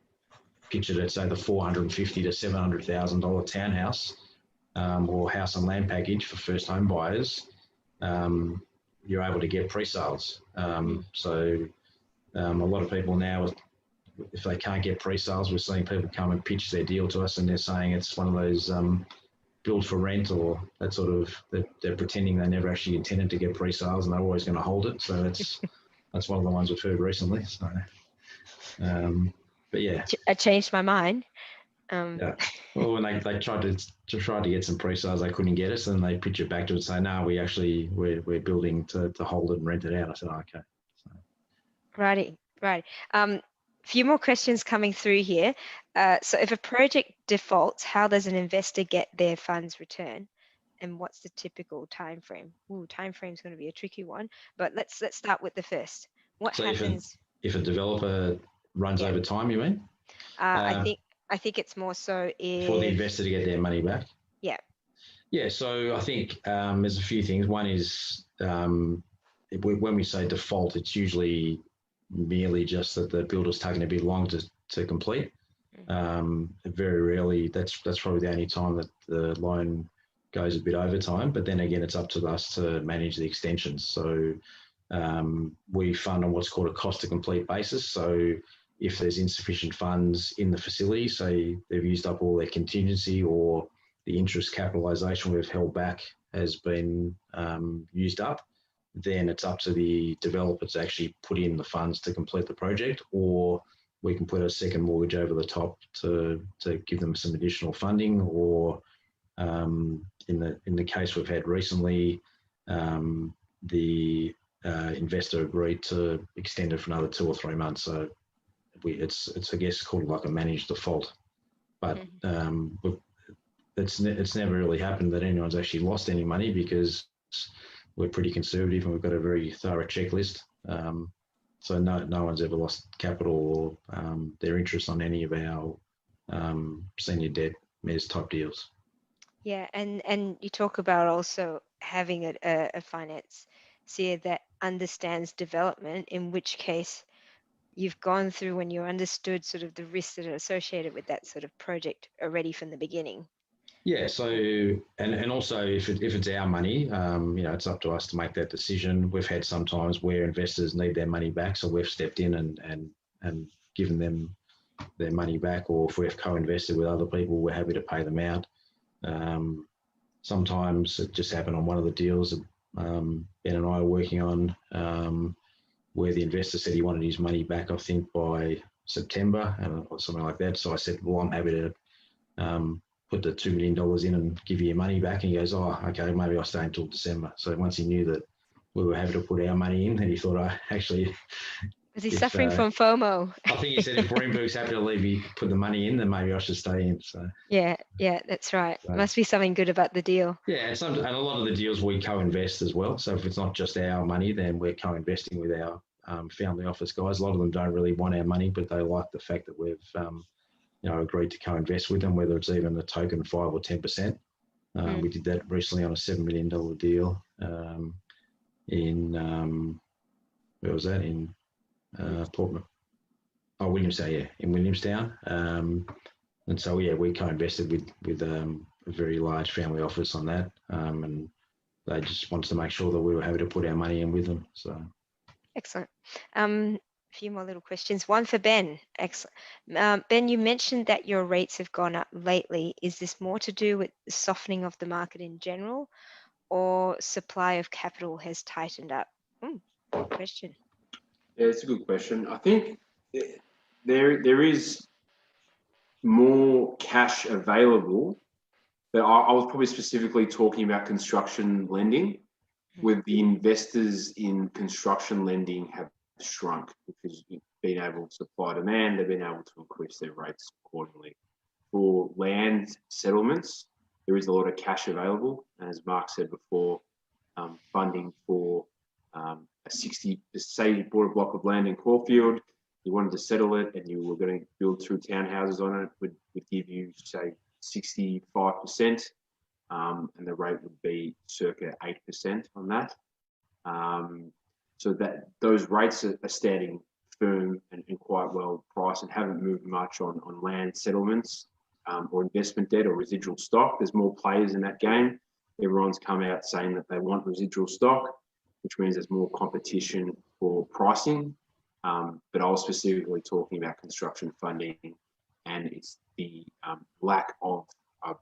picture it, say the $450,000 to $700,000 townhouse or house and land package for first-home buyers, you're able to get pre-sales. So a lot of people now, if they can't get pre-sales, we're seeing people come and pitch their deal to us, and they're saying it's one of those build for rent, or that sort of, they're pretending they never actually intended to get pre-sales and they're always going to hold it. So that's one of the ones we've heard recently. So, but yeah, I changed my mind. Yeah. Well, when they tried to get some pre-sales, they couldn't get us, and they pitch it back to us and say, no, we're building to hold it and rent it out. I said, oh, okay. So. Right. Few more questions coming through here. So if a project defaults, how does an investor get their funds returned? And what's the typical time frame? Time frame is going to be a tricky one, but let's start with the first. What happens if a developer runs over time? You mean? I think it's more so for the investor to get their money back. Yeah. Yeah. So I think there's a few things. One is when we say default, it's usually merely just that the builder's taking a bit long to complete. Very rarely, that's probably the only time that the loan goes a bit over time. But then again, it's up to us to manage the extensions. So we fund on what's called a cost to complete basis. So if there's insufficient funds in the facility, say they've used up all their contingency, or the interest capitalisation we've held back has been used up, then it's up to the developer to actually put in the funds to complete the project, or we can put a second mortgage over the top to give them some additional funding, or in the case we've had recently, the investor agreed to extend it for another 2 or 3 months. So it's I guess called like a managed default, but it's never really happened that anyone's actually lost any money, because we're pretty conservative and we've got a very thorough checklist. So no one's ever lost capital or their interest on any of our senior debt mezz type deals. Yeah, and you talk about also having a financier that understands development, in which case you've gone through when you understood sort of the risks that are associated with that sort of project already from the beginning. Yeah. So and also if it's our money, it's up to us to make that decision. We've had some times where investors need their money back, so we've stepped in and given them their money back, or if we've co-invested with other people, we're happy to pay them out. Sometimes it just happened on one of the deals that Ben and I are working on, where the investor said he wanted his money back, I think by September or something like that. So I said, well, I'm happy to put the $2 million in and give you your money back. And he goes, oh, okay, maybe I'll stay until December. So once he knew that we were happy to put our money in, and he thought, is he suffering from FOMO? I think he said if Greenberg's happy to leave you put the money in, then maybe I should stay in. So yeah, that's right. So, must be something good about the deal. Yeah, and a lot of the deals we co-invest as well. So if it's not just our money, then we're co-investing with our family office guys. A lot of them don't really want our money, but they like the fact that we've agreed to co-invest with them, whether it's even a token 5 or 10%. We did that recently on a $7 million deal in where was that, in Portman? Oh, Williamstown, yeah, in Williamstown. And so we co-invested with a very large family office on that, and they just wanted to make sure that we were happy to put our money in with them. So excellent. A few more little questions. One for Ben. Excellent. Ben, you mentioned that your rates have gone up lately. Is this more to do with the softening of the market in general, or supply of capital has tightened up? Good question. Yeah, it's a good question. I think there is more cash available, but I was probably specifically talking about construction lending, with the investors in construction lending have shrunk because you've been able to supply demand, they've been able to increase their rates accordingly. For land settlements, there is a lot of cash available. As Mark said before, funding for a 60, say you bought a block of land in Caulfield, you wanted to settle it and you were going to build 2 townhouses on it, would give you, say, 65%, and the rate would be circa 8% on that. So that those rates are standing firm and quite well priced and haven't moved much on land settlements or investment debt or residual stock. There's more players in that game. Everyone's come out saying that they want residual stock, which means there's more competition for pricing. But I was specifically talking about construction funding, and it's the lack of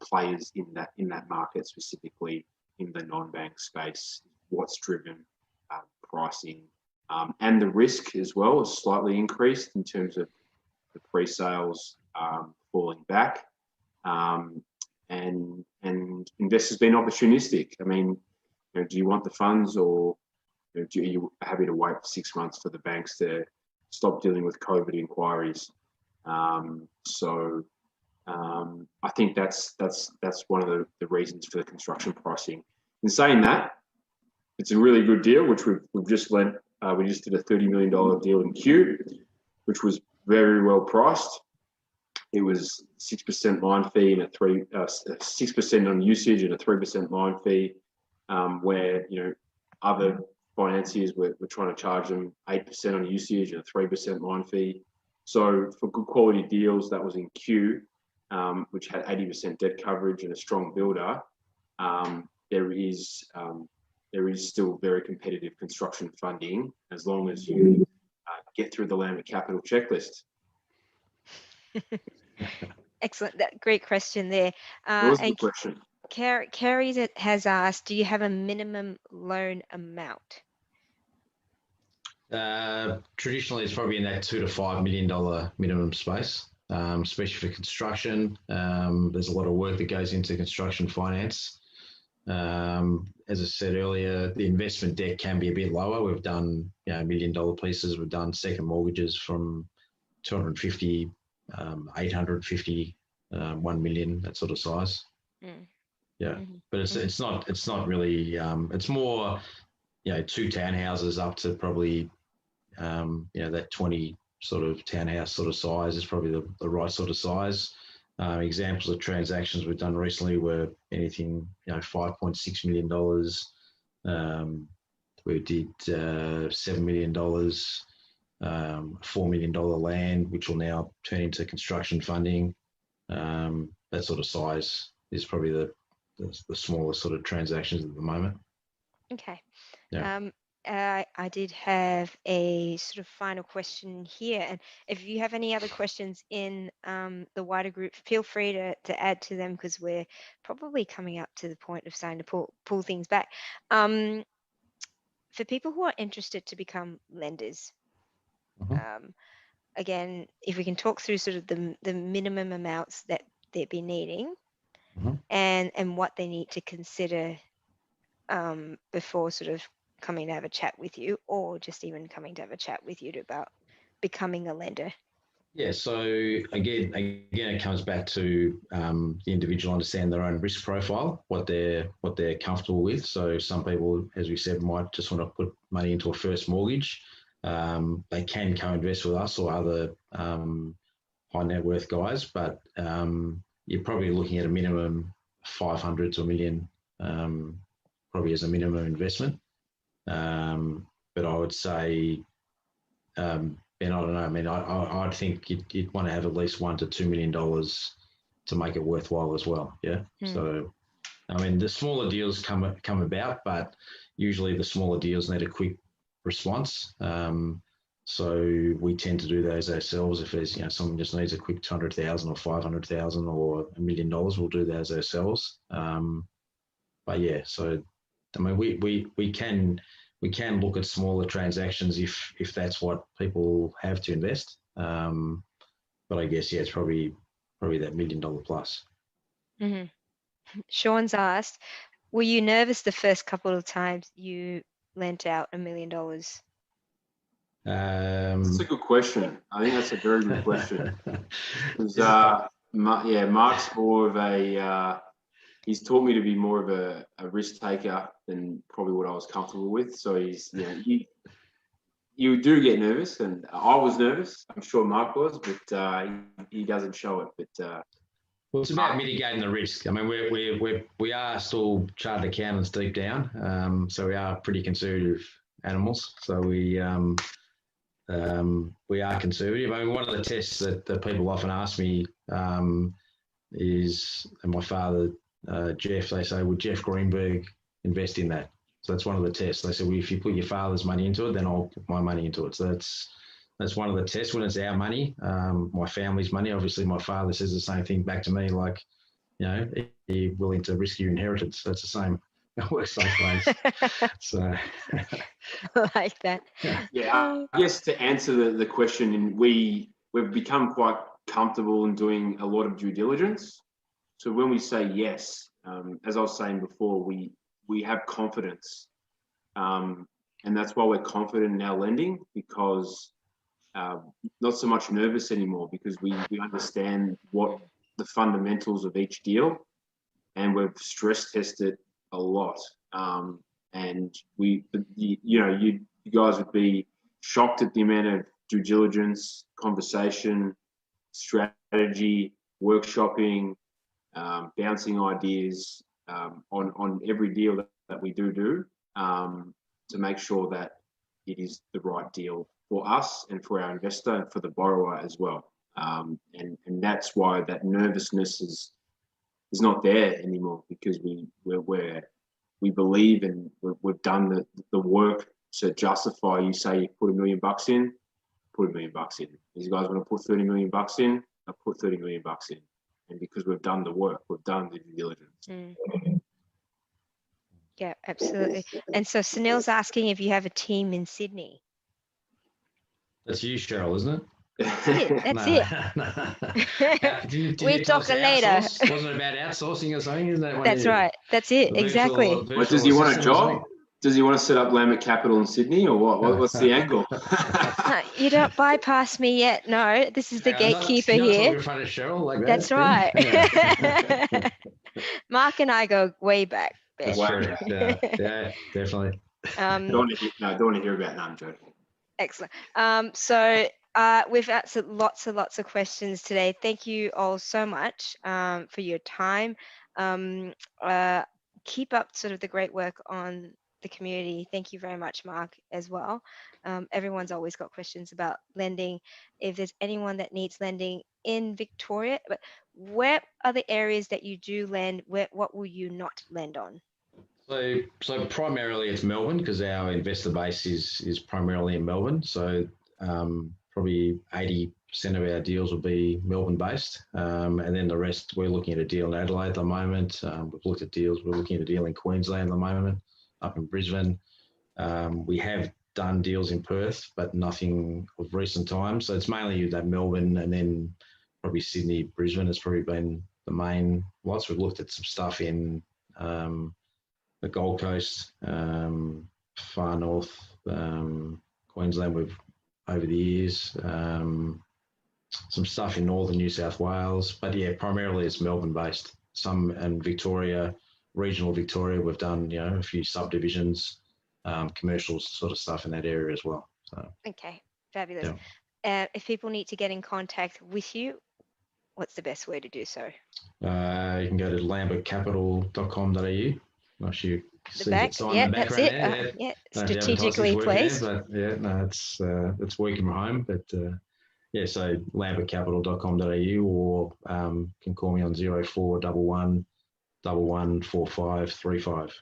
players in that market, specifically in the non-bank space, what's driven pricing, and the risk as well is slightly increased in terms of the pre-sales falling back, and investors being opportunistic. I mean, do you want the funds, or are you happy to wait for 6 months for the banks to stop dealing with COVID inquiries? I think that's one of the reasons for the construction pricing. In saying that, it's a really good deal, which we've just lent. We just did a $30 million deal in Q, which was very well priced. It was 6% line fee and 6% on usage and a 3% line fee, where other financiers were trying to charge them 8% on usage and a 3% line fee. So for good quality deals, that was in Q, which had 80% debt coverage and a strong builder. There is still very competitive construction funding as long as you get through the Lambert Capital checklist. Excellent. Great question there. That was a good question. Carrie has asked, do you have a minimum loan amount? Traditionally, it's probably in that $2 to $5 million minimum space, especially for construction. There's a lot of work that goes into construction finance. As I said earlier, the investment debt can be a bit lower. We've done $1 million pieces. We've done second mortgages from 250, 850, 1 million, that sort of size. Yeah, but it's not really. It's more, 2 townhouses up to probably, that 20 sort of townhouse sort of size is probably the right sort of size. Examples of transactions we've done recently were anything, $5.6 million. We did $7 million, $4 million land, which will now turn into construction funding. That sort of size is probably the smallest sort of transactions at the moment. Okay. Yeah. I did have a sort of final question here, and if you have any other questions in the wider group, feel free to add to them, because we're probably coming up to the point of starting to pull things back. For people who are interested to become lenders, again, if we can talk through sort of the minimum amounts that they'd be needing, and what they need to consider before sort of coming to have a chat with you, or just even coming to have a chat with you about becoming a lender. Yeah, so again, it comes back to the individual understand their own risk profile, what they're comfortable with. So some people, as we said, might just want to put money into a first mortgage. They can co-invest with us or other high net worth guys, but you're probably looking at a minimum 500 to $1 million, probably as a minimum investment. But I would say, Ben, I don't know. I mean, I think you'd want to have at least $1 to $2 million to make it worthwhile as well. Yeah. So, I mean, the smaller deals come about, but usually the smaller deals need a quick response. So we tend to do those ourselves. If there's, someone just needs a quick 200,000 or 500,000 or $1 million, we'll do those ourselves. But yeah, so I mean, we can look at smaller transactions if that's what people have to invest. But I guess, yeah, it's probably that $1 million plus. Sean's asked, were you nervous the first couple of times you lent out $1 million? That's a good question. I think that's a very good question. Because, Mark's more of a, he's taught me to be more of a risk taker than probably what I was comfortable with. So he's, you do get nervous, and I was nervous. I'm sure Mark was, but he doesn't show it. But well, it's about mitigating the risk. I mean, we are still chartered accountants deep down, so we are pretty conservative animals. So we are conservative. I mean, one of the tests that people often ask me is, and my father, Jeff, they say, would Jeff Greenberg invest in that? So that's one of the tests. They say, well, if you put your father's money into it, then I'll put my money into it. So that's one of the tests when it's our money, my family's money. Obviously, my father says the same thing back to me, like, are you willing to risk your inheritance? That's the same. It works both ways. So I like that. Yeah, I guess to answer the question, we've become quite comfortable in doing a lot of due diligence. So when we say yes, as I was saying before, we have confidence, and that's why we're confident in our lending, because not so much nervous anymore, because we understand what the fundamentals of each deal, and we've stress tested a lot. And you guys would be shocked at the amount of due diligence, conversation, strategy, workshopping, bouncing ideas on every deal that we do to make sure that it is the right deal for us and for our investor and for the borrower as well. And that's why that nervousness is not there anymore, because we believe, and we've done the work to justify. You say you put $1 million in, put $1 million in. These guys want to put $30 million in, I put $30 million in. And because we've done the work, we've done the due diligence. Yeah, absolutely. And so Sunil's asking if you have a team in Sydney. That's you, Cheryl, isn't it? That's it. Did We'll talk later. Wasn't it about outsourcing or something? Isn't that That's right. That's it. Exactly. What, does he want a job? Does he want to set up Lambert Capital in Sydney, or what? What's the angle? You don't bypass me yet. No, this is the gatekeeper not here. in front of Cheryl like that. That's right. Mark and I go way back. Ben. That's true. Yeah, definitely. Don't want to hear about that. I'm joking. Excellent. We've answered lots and lots of questions today. Thank you all so much for your time. Keep up sort of the great work on the community. Thank you very much, Mark, as well. Everyone's always got questions about lending. If there's anyone that needs lending in Victoria, but where are the areas that you do lend? What will you not lend on? So primarily it's Melbourne, because our investor base is primarily in Melbourne. So probably 80% of our deals will be Melbourne based, and then the rest, we're looking at a deal in Adelaide at the moment. We've looked at deals. We're looking at a deal in Queensland at the moment, up in Brisbane. We have done deals in Perth, but nothing of recent times. So it's mainly that Melbourne, and then probably Sydney, Brisbane has probably been the main lots. We've looked at some stuff in the Gold Coast, far north, Queensland. We've over the years, some stuff in northern New South Wales, but yeah, primarily it's Melbourne based. Some in Victoria, regional Victoria, we've done a few subdivisions, commercial sort of stuff in that area as well. So okay, fabulous. Yeah. If people need to get in contact with you, what's the best way to do so? You can go to lambertcapital.com.au. Not sure you see back, it sign yeah, in the that's background it. there. Strategically placed. There, but yeah, no, it's working from home. But yeah, so lambertcapital.com.au, or can call me on 0411 114535.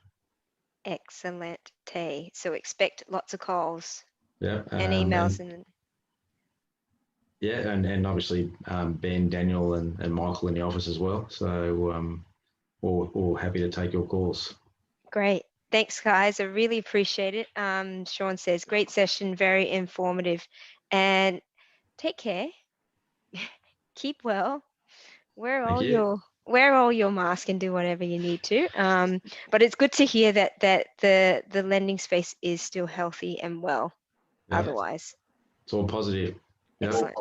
Excellent, Tay. So expect lots of calls. Yeah, and emails and obviously Ben, Daniel, and Michael in the office as well. So all happy to take your calls. Great. Thanks, guys. I really appreciate it. Sean says, great session, very informative. And take care. Keep well. Wear all your mask and do whatever you need to. But it's good to hear that the lending space is still healthy and well. Yeah. Otherwise. It's all positive. Excellent.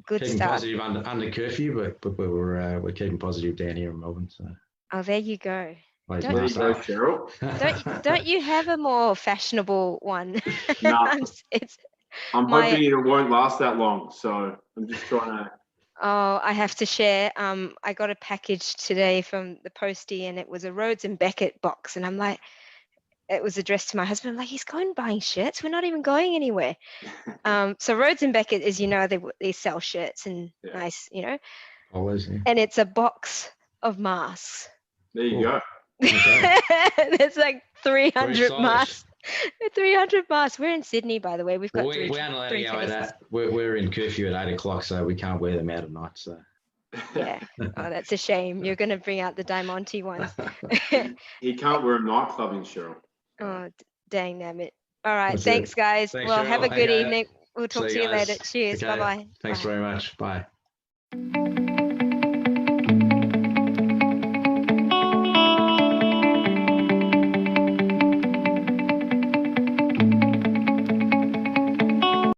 Good keeping start. Positive under curfew, but we're keeping positive down here in Melbourne. So. Oh, there you go. Don't you have a more fashionable one? No. I'm hoping it won't last that long, so I'm just trying to. Oh, I have to share. I got a package today from the postie, and it was a Rhodes and Beckett box, and I'm like, it was addressed to my husband. I'm like, he's going buying shirts. We're not even going anywhere. So Rhodes and Beckett, as you know, they sell shirts and nice, Always. Yeah. And it's a box of masks. There you go. Okay. There's like 300 masks. 300 masks. We're in Sydney, by the way. We've got we aren't allowed to go with that. We're in curfew at 8 o'clock, so we can't wear them out at night. So. Yeah. Oh, that's a shame. You're going to bring out the Diamante ones. He can't wear a nightclubbing, Cheryl. Oh, dang damn it. All right. Thanks, guys. Thanks, well, Cheryl. have a good evening. We'll talk to you later. Cheers. Okay. Bye-bye. Thanks very much. Bye.